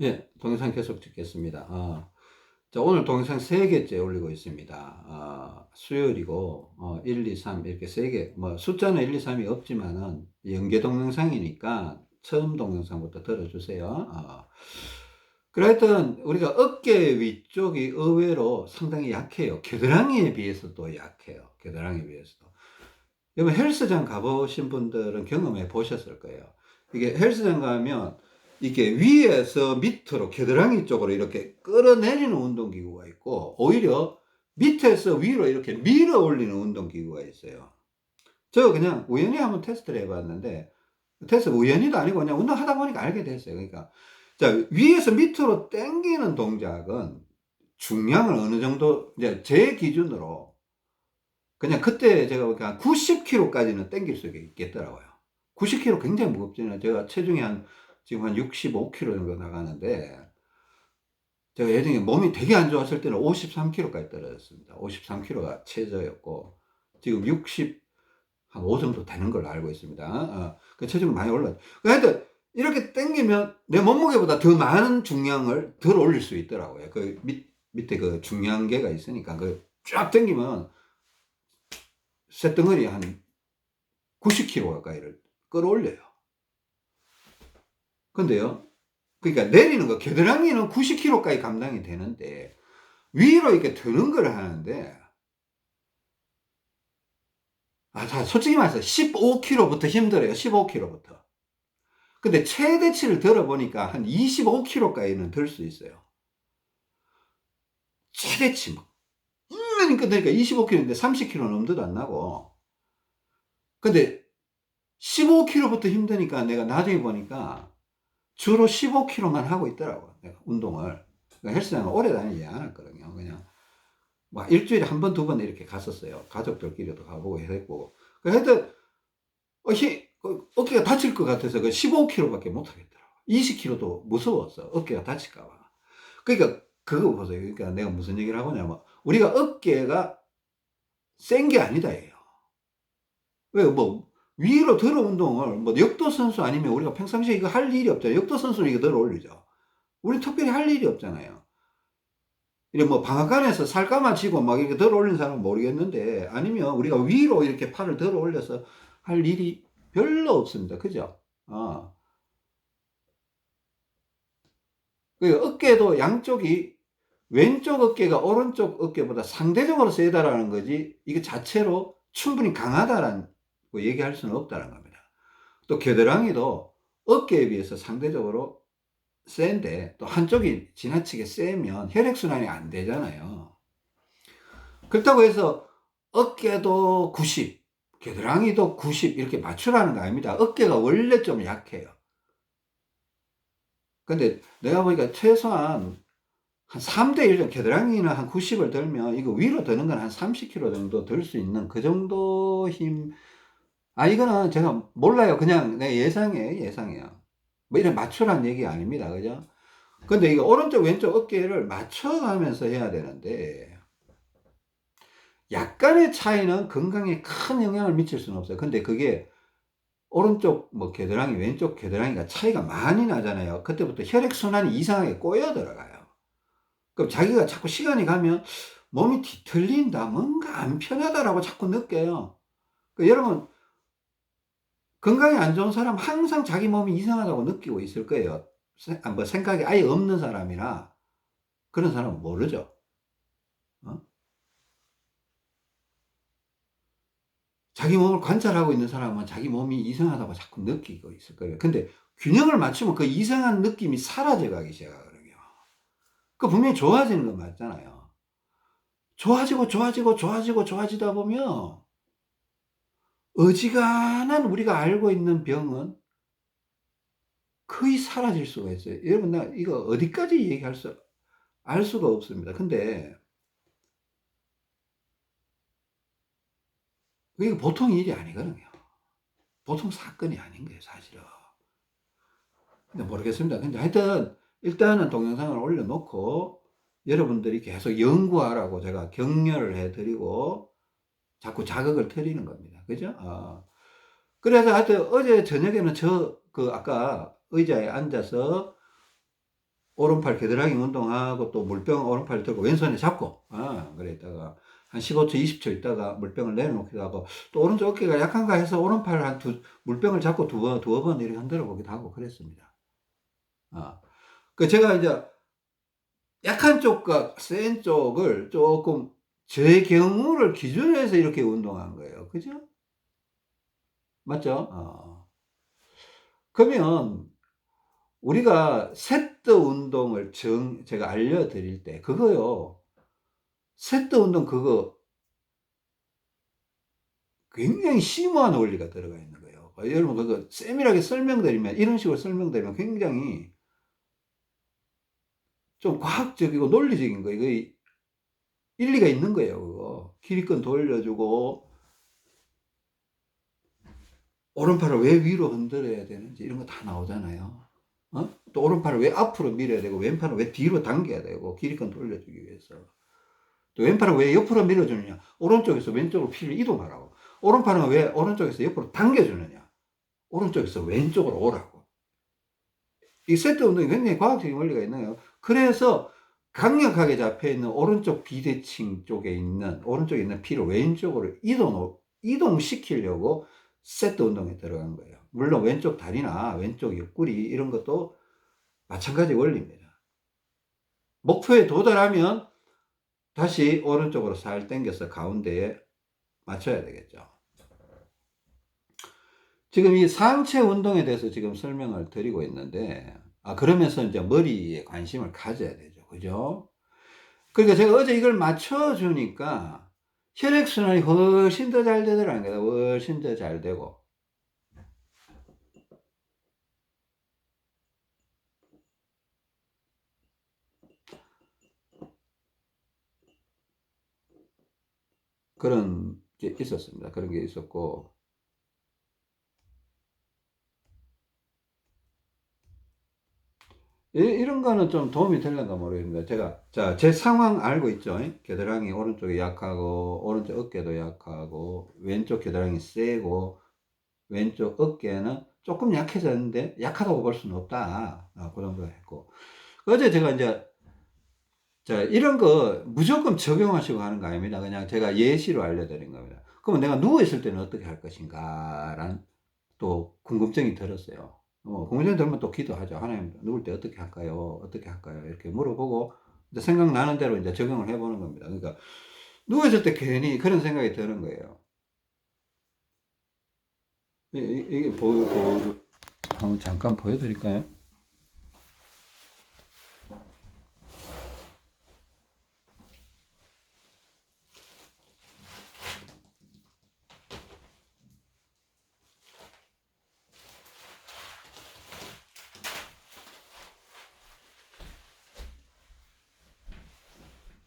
예, 동영상 계속 찍겠습니다. 자, 오늘 동영상 3개째 올리고 있습니다. 수요일이고, 1, 2, 3 이렇게 3개, 뭐, 숫자는 1, 2, 3이 없지만은, 연계 동영상이니까 처음 동영상부터 들어주세요. 그러하여튼, 우리가 어깨 위쪽이 의외로 상당히 약해요. 겨드랑이에 비해서도 약해요. 겨드랑이에 비해서도. 여러분, 헬스장 가보신 분들은 경험해 보셨을 거예요. 이게 헬스장 가면, 이게 위에서 밑으로 겨드랑이 쪽으로 이렇게 끌어내리는 운동기구가 있고, 오히려 밑에서 위로 이렇게 밀어 올리는 운동기구가 있어요. 저 그냥 우연히 한번 테스트를 해봤는데, 테스트 우연히도 아니고 그냥 운동하다 보니까 알게 됐어요. 그러니까, 자, 위에서 밑으로 당기는 동작은 중량을 어느 정도, 이제 제 기준으로, 그냥 그때 제가 보니까 90kg까지는 당길 수 있겠더라고요. 90kg 굉장히 무겁잖아요. 제가 체중이 지금 한 65kg 정도 나가는데, 제가 예전에 몸이 되게 안 좋았을 때는 53kg까지 떨어졌습니다. 53kg가 최저였고, 지금 한 5 정도 되는 걸로 알고 있습니다. 그 체중이 많이 올랐죠. 하여튼, 이렇게 당기면 내 몸무게보다 더 많은 중량을 덜 올릴 수 있더라고요. 그 밑에 그 중량계가 있으니까, 그 쫙 당기면 쇳덩어리 한 90kg 가까이를 끌어올려요. 근데요, 그러니까 내리는 거, 겨드랑이는 90kg까지 감당이 되는데, 위로 이렇게 드는 걸 하는데, 자, 솔직히 말해서 15kg부터 힘들어요. 15kg부터. 근데 최대치를 들어보니까 한 25kg까지는 들 수 있어요. 최대치 뭐. 그러니까 25kg인데 30kg는 엄두도 안 나고. 근데 15kg부터 힘드니까 내가 나중에 보니까 주로 15kg만 하고 있더라고요. 내가 운동을. 그러니까 헬스장을 오래 다니지 않았거든요. 그냥 막 일주일에 한 번, 두 번 이렇게 갔었어요. 가족들끼리도 가보고 했고. 하여튼, 어깨가 다칠 것 같아서 그 15kg밖에 못 하겠더라고. 20kg도 무서웠어. 어깨가 다칠까봐. 그러니까, 그거 보세요. 그러니까 내가 무슨 얘기를 하고냐면, 우리가 어깨가 센 게 아니다, 예요. 왜, 뭐, 위로 들어 운동을, 뭐, 역도선수 아니면 우리가 평상시에 이거 할 일이 없잖아요. 역도선수는 이거 들어 올리죠. 우리 특별히 할 일이 없잖아요. 이게 뭐 방앗간에서 살까만 치고 막 이렇게 들어 올리는 사람은 모르겠는데, 아니면 우리가 위로 이렇게 팔을 들어 올려서 할 일이 별로 없습니다. 그죠? 그 어깨도 양쪽이, 왼쪽 어깨가 오른쪽 어깨보다 상대적으로 세다라는 거지, 이게 자체로 충분히 강하다라는 거 얘기할 수는 없다는 겁니다. 또 겨드랑이도 어깨에 비해서 상대적으로 센데, 또 한쪽이 지나치게 세면 혈액순환이 안 되잖아요. 그렇다고 해서 어깨도 90, 겨드랑이도 90 이렇게 맞추라는 거 아닙니다. 어깨가 원래 좀 약해요. 근데 내가 보니까 최소한 한 3대 1 정도, 겨드랑이는 한 90을 들면 이거 위로 드는 건 한 30kg 정도 들 수 있는 그 정도 힘. 이거는 제가 몰라요. 그냥 내 예상이에요. 뭐 이런 맞추라는 얘기 아닙니다. 그죠? 근데 이거 오른쪽 왼쪽 어깨를 맞춰가면서 해야 되는데, 약간의 차이는 건강에 큰 영향을 미칠 수는 없어요. 근데 그게 오른쪽 뭐 겨드랑이, 왼쪽 겨드랑이가 차이가 많이 나잖아요. 그때부터 혈액순환이 이상하게 꼬여 들어가요. 그럼 자기가 자꾸 시간이 가면 몸이 뒤틀린다, 뭔가 안 편하다라고 자꾸 느껴요. 여러분, 건강이 안 좋은 사람 항상 자기 몸이 이상하다고 느끼고 있을 거예요. 뭐 생각이 아예 없는 사람이나 그런 사람은 모르죠. 어? 자기 몸을 관찰하고 있는 사람은 자기 몸이 이상하다고 자꾸 느끼고 있을 거예요. 근데 균형을 맞추면 그 이상한 느낌이 사라져 가기 시작하거든요. 그 분명히 좋아지는 건 맞잖아요. 좋아지다 보면 어지간한 우리가 알고 있는 병은 거의 사라질 수가 있어요. 여러분, 나 이거 어디까지 알 수가 없습니다. 근데 이게 보통 일이 아니거든요. 보통 사건이 아닌 거예요, 사실은. 근데 모르겠습니다. 근데 하여튼, 일단은 동영상을 올려놓고, 여러분들이 계속 연구하라고 제가 격려를 해드리고, 자꾸 자극을 드리는 겁니다. 그죠? 그래서 하여튼 어제 저녁에는 아까 의자에 앉아서 오른팔 겨드랑이 운동하고 또 물병 오른팔 들고 왼손에 잡고, 그래 있다가 한 15초, 20초 있다가 물병을 내려놓기도 하고, 또 오른쪽 어깨가 약한가 해서 오른팔 물병을 잡고 두어 번 이렇게 흔들어 보기도 하고 그랬습니다. 그 제가 이제 약한 쪽과 센 쪽을 조금 제 경우를 기준으로 해서 이렇게 운동한 거예요. 그죠? 맞죠? 그러면 우리가 세트 운동을 제가 알려드릴 때, 그거요. 세트 운동 그거 굉장히 심오한 원리가 들어가 있는 거예요. 여러분, 그거 세밀하게 설명드리면, 이런 식으로 설명드리면 굉장히 좀 과학적이고 논리적인 거, 이거 일리가 있는 거예요, 그거. 기립근 돌려주고, 오른팔을 왜 위로 흔들어야 되는지, 이런 거 다 나오잖아요. 또 오른팔을 왜 앞으로 밀어야 되고, 왼팔을 왜 뒤로 당겨야 되고, 기립근 돌려주기 위해서. 또 왼팔은 왜 옆으로 밀어주느냐? 오른쪽에서 왼쪽으로 피를 이동하라고. 오른팔은 왜 오른쪽에서 옆으로 당겨주느냐? 오른쪽에서 왼쪽으로 오라고. 이 세트 운동이 굉장히 과학적인 원리가 있나요? 그래서 강력하게 잡혀 있는 오른쪽 비대칭 쪽에 있는, 오른쪽에 있는 피를 왼쪽으로 이동시키려고 세트 운동에 들어간 거예요. 물론 왼쪽 다리나 왼쪽 옆구리 이런 것도 마찬가지 원리입니다. 목표에 도달하면 다시 오른쪽으로 살 당겨서 가운데에 맞춰야 되겠죠. 지금 이 상체 운동에 대해서 지금 설명을 드리고 있는데, 그러면서 이제 머리에 관심을 가져야 되죠. 그죠? 그러니까 제가 어제 이걸 맞춰주니까 혈액순환이 훨씬 더 잘 되더라는 거예요. 훨씬 더 잘 되고. 그런 게 있었습니다. 그런 게 있었고. 이런 거는 좀 도움이 될런가 모르겠습니다. 제가, 제 상황 알고 있죠? 겨드랑이 오른쪽이 약하고, 오른쪽 어깨도 약하고, 왼쪽 겨드랑이 세고, 왼쪽 어깨는 조금 약해졌는데, 약하다고 볼 수는 없다. 그 정도 했고. 어제 제가 이제, 자, 이런 거 무조건 적용하시고 하는 거 아닙니다. 그냥 제가 예시로 알려드린 겁니다. 그러면 내가 누워있을 때는 어떻게 할 것인가, 라는 또 궁금증이 들었어요. 궁금증이 들면 또 기도하죠. 하나님, 누울 때 어떻게 할까요? 어떻게 할까요? 이렇게 물어보고, 이제 생각나는 대로 이제 적용을 해보는 겁니다. 그러니까, 누워있을 때 괜히 그런 생각이 드는 거예요. 이게 한번 잠깐 보여드릴까요?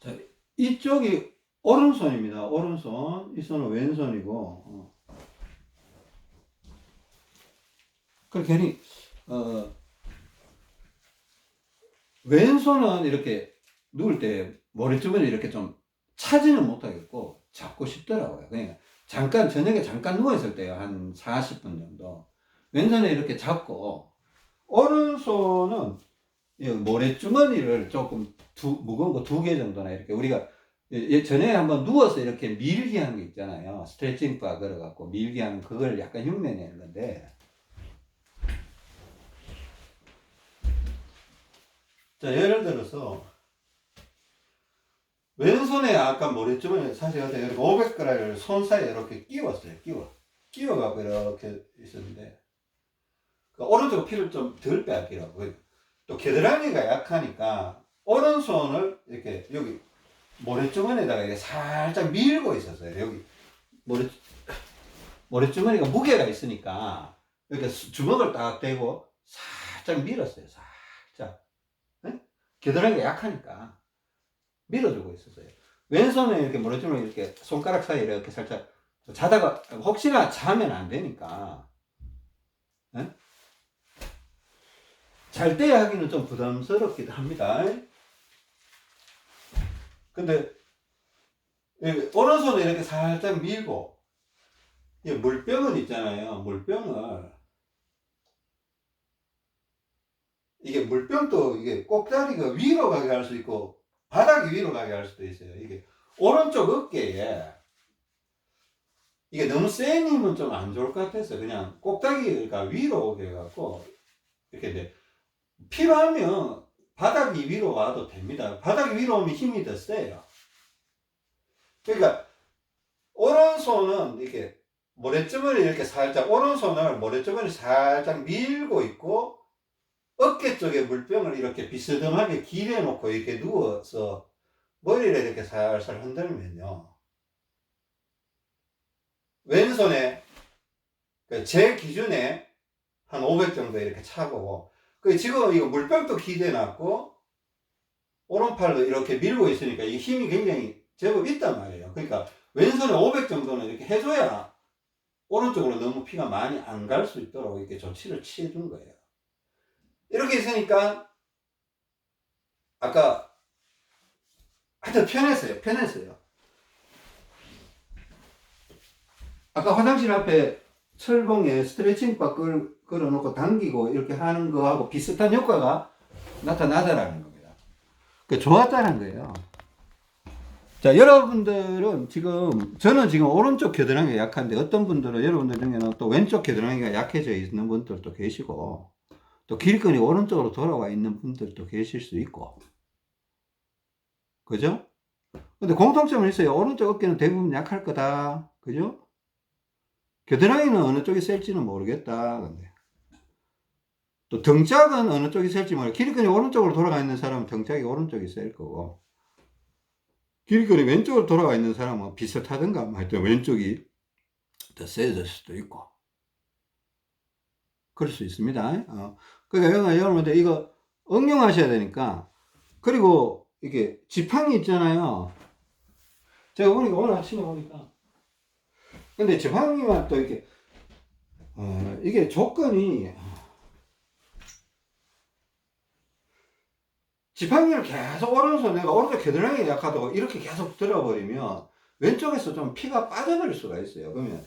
자, 이쪽이 오른손입니다. 오른손. 이 손은 왼손이고, 그 괜히, 왼손은 이렇게 누울 때 머리주변을 이렇게 좀 차지는 못하겠고, 잡고 싶더라고요. 그러니까 저녁에 잠깐 누워있을 때요. 한 40분 정도. 왼손에 이렇게 잡고, 오른손은 모래주머니를 조금 무거운 거 2개 정도나 이렇게 우리가 전에 한번 누워서 이렇게 밀기 하는 게 있잖아요. 스트레칭 바 걸어갖고 밀기 하는 그걸 약간 흉내내는 건데. 자, 예를 들어서 왼손에 아까 모래주머니 사실 어제 이렇게 500g을 손 사이에 이렇게 끼웠어요. 끼워갖고 이렇게 있었는데 오른쪽 피를 좀 덜 빼앗기라고. 또 겨드랑이가 약하니까 오른손을 이렇게 여기 모래주머니에다가 이렇게 살짝 밀고 있었어요. 여기 모래주머니가 무게가 있으니까 이렇게 주먹을 딱 대고 살짝 밀었어요. 살짝. 네? 겨드랑이가 약하니까 밀어주고 있었어요. 왼손에 이렇게 모래주머니 이렇게 손가락 사이에 이렇게 살짝 자다가 혹시나 자면 안 되니까. 네? 잘 때 하기는 좀 부담스럽기도 합니다. 근데 오른손에 이렇게 살짝 밀고 물병을 있잖아요. 물병을 이게 물병도 이게 꼭다리가 위로 가게 할 수 있고 바닥이 위로 가게 할 수도 있어요. 이게 오른쪽 어깨에 이게 너무 센 힘은 좀 안 좋을 것 같아서 그냥 꼭다리가 위로 오게 해갖고 이렇게 돼. 필요하면 바닥이 위로 와도 됩니다. 바닥이 위로 오면 힘이 더 세요. 그러니까 오른손은 이렇게 모래주머니 이렇게 살짝 오른손을 모래주머니 살짝 밀고 있고 어깨 쪽에 물병을 이렇게 비스듬하게 길에 놓고 이렇게 누워서 머리를 이렇게 살살 흔들면요. 왼손에 제 기준에 한 500 정도 이렇게 차고 지금 이거 물병도 기대해 놨고 오른팔로 이렇게 밀고 있으니까 이 힘이 굉장히 제법 있단 말이에요. 그러니까 왼손에 500 정도는 이렇게 해줘야 오른쪽으로 너무 피가 많이 안 갈 수 있도록 이렇게 조치를 취해 준 거예요. 이렇게 있으니까 아까 하여튼 편했어요. 아까 화장실 앞에 철봉에 스트레칭바 걸어놓고 당기고 이렇게 하는 거하고 비슷한 효과가 나타나더라는 겁니다. 좋았다는 거예요. 자, 여러분들은 저는 지금 오른쪽 겨드랑이가 약한데 어떤 분들은 여러분들 중에는 또 왼쪽 겨드랑이가 약해져 있는 분들도 계시고 또 길건이 오른쪽으로 돌아와 있는 분들도 계실 수 있고 그죠? 근데 공통점은 있어요. 오른쪽 어깨는 대부분 약할 거다. 그죠? 겨드랑이는 어느 쪽이 셀지는 모르겠다. 근데 또 등짝은 어느 쪽이 셀지 모르겠다. 길건이 오른쪽으로 돌아가 있는 사람은 등짝이 오른쪽이 셀 거고 길건이 왼쪽으로 돌아가 있는 사람은 비슷하든가 하여튼 왼쪽이 더 세질 수도 있고 그럴 수 있습니다. 그러니까 여러분들 이거 응용하셔야 되니까 그리고 이게 지팡이 있잖아요. 제가 보니까 오늘 아침에 보니까 근데 지팡이만 또 이렇게 이게 조건이 지팡이를 계속 내가 오른쪽 겨드랑이 약하다고 이렇게 계속 들어버리면 왼쪽에서 좀 피가 빠져버릴 수가 있어요. 그러면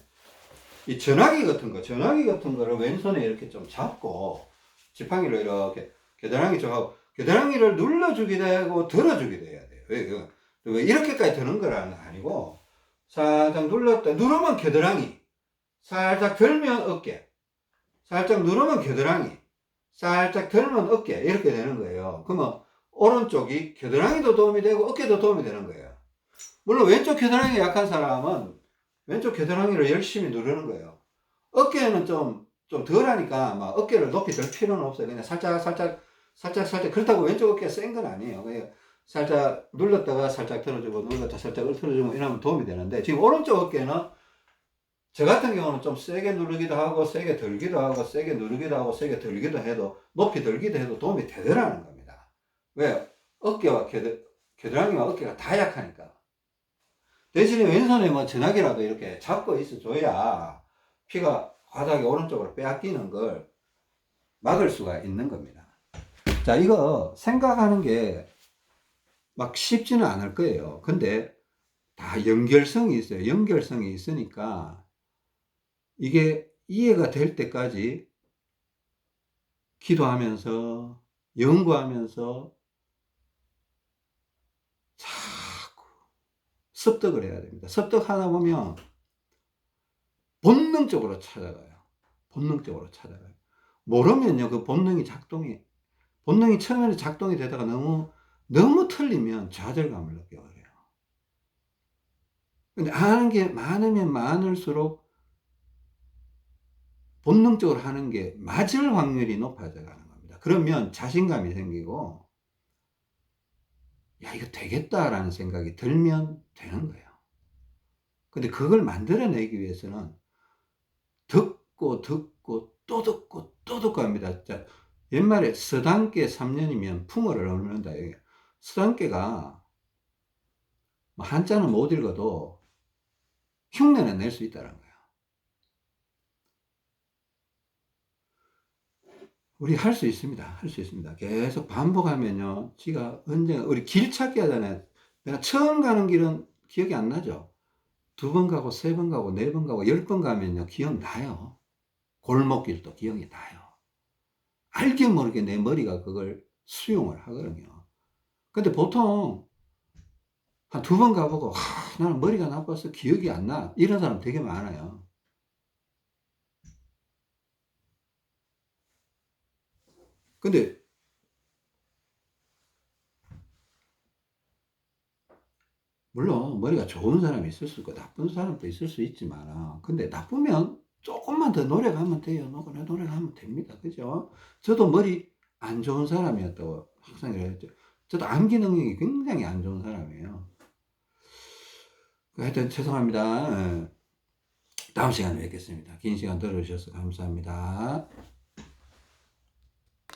이 전화기 같은 거를 왼손에 이렇게 좀 잡고 지팡이를 이렇게 겨드랑이를 눌러주기도 하고 들어주기도 해야 돼요. 왜 이렇게까지 드는 거는 아니고 살짝 누르면 겨드랑이, 살짝 들면 어깨, 살짝 누르면 겨드랑이, 살짝 들면 어깨 이렇게 되는 거예요. 그러면 오른쪽이 겨드랑이도 도움이 되고 어깨도 도움이 되는 거예요. 물론 왼쪽 겨드랑이 약한 사람은 왼쪽 겨드랑이를 열심히 누르는 거예요. 어깨는 좀 덜하니까 막 어깨를 높이 들 필요는 없어요. 그냥 살짝 그렇다고 왼쪽 어깨가 센 건 아니에요. 그냥 살짝 눌렀다가 살짝 들어주고 눌렀다 살짝 틀어주고 이러면 도움이 되는데 지금 오른쪽 어깨는 저 같은 경우는 좀 세게 누르기도 하고 세게 들기도 하고 세게 누르기도 하고 세게 들기도 해도 높이 들기도 해도 도움이 되더라는 겁니다. 왜? 어깨와 겨드랑이와 어깨가 다 약하니까. 대신에 왼손에 뭐 전화기라도 이렇게 잡고 있어 줘야 피가 과다하게 오른쪽으로 빼앗기는 걸 막을 수가 있는 겁니다. 자, 이거 생각하는 게 막 쉽지는 않을 거예요. 근데 다 연결성이 있어요. 연결성이 있으니까 이게 이해가 될 때까지 기도하면서 연구하면서 자꾸 습득을 해야 됩니다. 습득하다 보면 본능적으로 찾아가요. 모르면요, 그 본능이 처음에는 작동이 되다가 너무 틀리면 좌절감을 느껴요. 근데 아는 게 많으면 많을수록 본능적으로 하는 게 맞을 확률이 높아져 가는 겁니다. 그러면 자신감이 생기고, 야, 이거 되겠다라는 생각이 들면 되는 거예요. 근데 그걸 만들어내기 위해서는 듣고 또 듣고 합니다. 자, 옛말에 서당계 3년이면 풍어를 얻는다. 서당계가 한자는 못 읽어도 흉내는 낼 수 있다는 거예요. 우리 할 수 있습니다. 계속 반복하면요. 지가 언젠가 우리 길 찾기 하잖아요. 내가 처음 가는 길은 기억이 안 나죠. 2번 가고 3번 가고 4번 가고 10번 가면요. 기억나요. 골목길도 기억이 나요. 알게 모르게 내 머리가 그걸 수용을 하거든요. 근데 보통 한 2번 가 보고 '나는 머리가 나빠서 기억이 안 나.' 이런 사람 되게 많아요. 근데 물론 머리가 좋은 사람이 있을 수 있고 나쁜 사람도 있을 수 있지만 근데 나쁘면 쪼끔만 더 노력하면 돼요. 노력하면 됩니다. 그죠? 저도 머리 안 좋은 사람이었다고 항상 그랬죠. 저도 암기 능력이 굉장히 안 좋은 사람이에요. 하여튼 죄송합니다. 예. 다음 시간에 뵙겠습니다. 긴 시간 들어 주셔서 감사합니다.